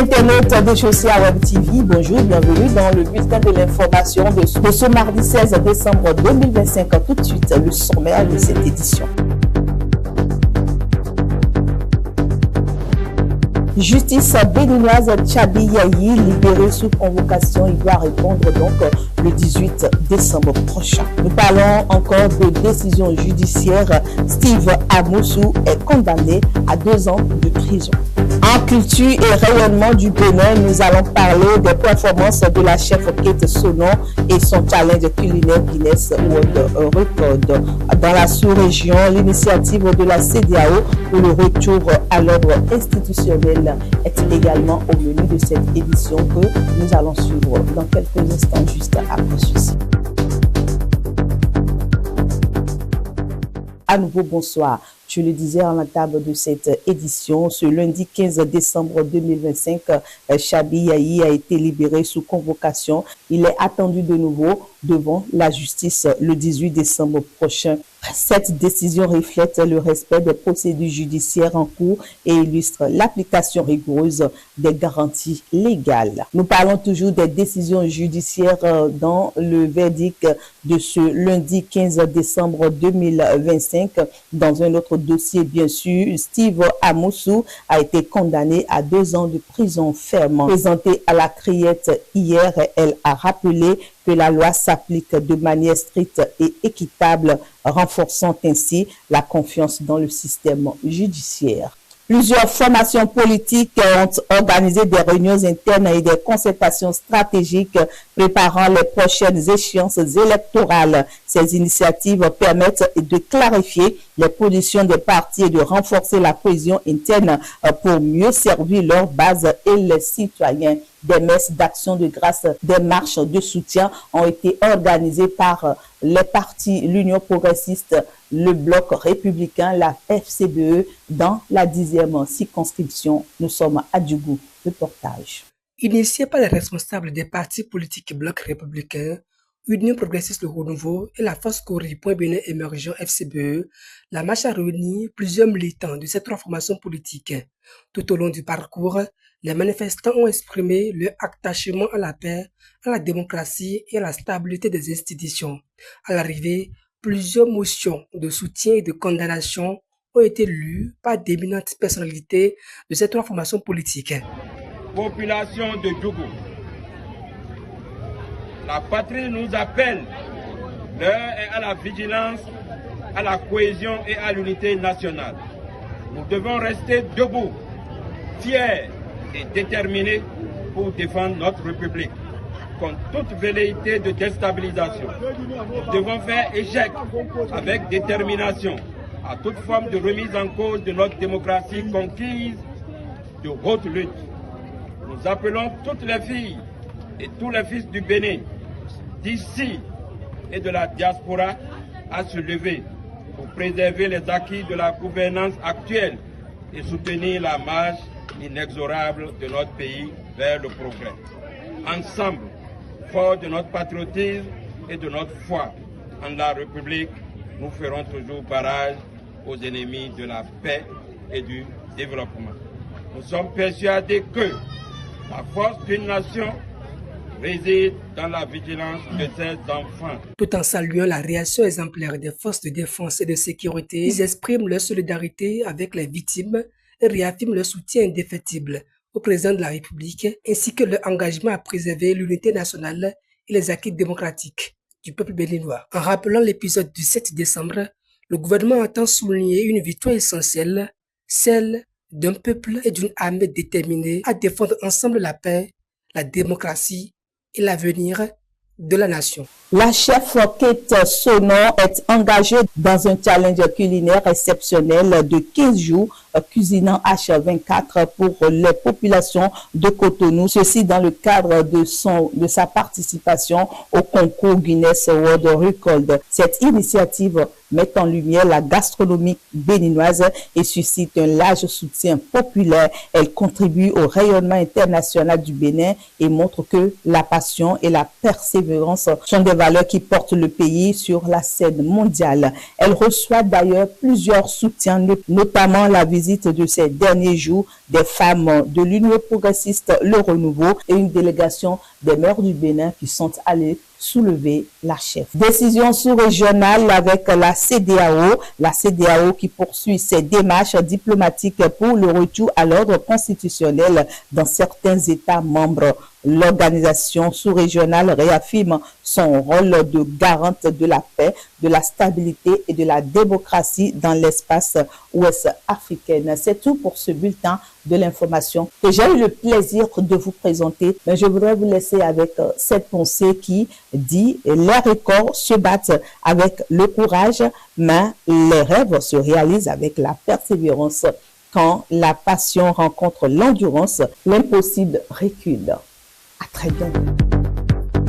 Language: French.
internautes de Josiah Web TV, bonjour, bienvenue dans le bulletin de l'information de ce mardi 16 décembre 2025. Tout de suite, le sommaire de cette édition. Justice béninoise, Tchabi Yayi, libéré sous convocation, il doit répondre donc le 18 décembre prochain. Nous parlons encore de décision judiciaire. Steve Amoussou est condamné à 2 ans de prison. En culture et rayonnement du Bénin, nous allons parler des performances de la chef Kate Sonon et son challenge culinaire Guinness World Record. Dans la sous-région, l'initiative de la CEDEAO pour le retour à l'ordre institutionnel est également au menu de cette édition que nous allons suivre dans quelques instants juste après ceci. À nouveau, bonsoir. Je le disais en la table de cette édition, ce lundi 15 décembre 2025, Tchabi Yayi a été libéré sous convocation. Il est attendu de nouveau devant la justice le 18 décembre prochain. Cette décision reflète le respect des procédures judiciaires en cours et illustre l'application rigoureuse des garanties légales. Nous parlons toujours des décisions judiciaires dans le verdict de ce lundi 15 décembre 2025. Dans un autre dossier, bien sûr, Steve Amoussou a été condamné à 2 ans de prison ferme. Présentée à la criette hier, elle a rappelé que la loi s'applique de manière stricte et équitable, renforçant ainsi la confiance dans le système judiciaire. Plusieurs formations politiques ont organisé des réunions internes et des concertations stratégiques préparant les prochaines échéances électorales. Ces initiatives permettent de clarifier les positions des partis et de renforcer la cohésion interne pour mieux servir leur base et les citoyens. Des messes d'action de grâce, des marches de soutien ont été organisées par les partis, l'Union progressiste, le Bloc républicain, la FCBE dans la 10e circonscription. Nous sommes à Djougou. Reportage. Initié par les responsables des partis politiques Bloc républicain, Union progressiste Le Renouveau et la Force Cori Point Bénin émergent FCBE, la marche a réuni plusieurs militants de ces 3 formations politiques. Tout au long du parcours, les manifestants ont exprimé leur attachement à la paix, à la démocratie et à la stabilité des institutions. À l'arrivée, plusieurs motions de soutien et de condamnation ont été lues par d'éminentes personnalités de ces 3 formations politiques. Population de Djougou, la patrie nous appelle. L'heure est à la vigilance, à la cohésion et à l'unité nationale. Nous devons rester debout, fiers et déterminés pour défendre notre République contre toute velléité de déstabilisation. Nous devons faire échec avec détermination à toute forme de remise en cause de notre démocratie conquise de haute lutte. Nous appelons toutes les filles et tous les fils du Bénin, d'ici et de la diaspora, à se lever pour préserver les acquis de la gouvernance actuelle et soutenir la marche inexorable de notre pays vers le progrès. Ensemble, forts de notre patriotisme et de notre foi en la République, nous ferons toujours barrage aux ennemis de la paix et du développement. Nous sommes persuadés que la force d'une nation réside dans la vigilance de ses enfants. Tout en saluant la réaction exemplaire des forces de défense et de sécurité, ils expriment leur solidarité avec les victimes et réaffirment leur soutien indéfectible au président de la République, ainsi que leur engagement à préserver l'unité nationale et les acquis démocratiques du peuple béninois. En rappelant l'épisode du 7 décembre, le gouvernement entend souligner une victoire essentielle, celle d'un peuple et d'une armée déterminés à défendre ensemble la paix, la démocratie et l'avenir de la nation. La chef Kate Sonon est engagée dans un challenge culinaire exceptionnel de 15 jours cuisinant H24 pour les populations de Cotonou. Ceci dans le cadre de sa participation au concours Guinness World Record. Cette initiative met en lumière la gastronomie béninoise et suscite un large soutien populaire. Elle contribue au rayonnement international du Bénin et montre que la passion et la persévérance sont des valeurs qui portent le pays sur la scène mondiale. Elle reçoit d'ailleurs plusieurs soutiens, notamment la visite visite de ces derniers jours des femmes de l'Union progressiste Le Renouveau et une délégation des maires du Bénin qui sont allés soulever la chef. Décision sous-régionale avec la CEDEAO qui poursuit ses démarches diplomatiques pour le retour à l'ordre constitutionnel dans certains États membres. L'organisation sous-régionale réaffirme son rôle de garante de la paix, de la stabilité et de la démocratie dans l'espace ouest africain. C'est tout pour ce bulletin de l'information que j'ai eu le plaisir de vous présenter. Mais je voudrais vous laisser avec cette pensée qui dit « Les records se battent avec le courage, mais les rêves se réalisent avec la persévérance. Quand la passion rencontre l'endurance, l'impossible recule. » À très bientôt.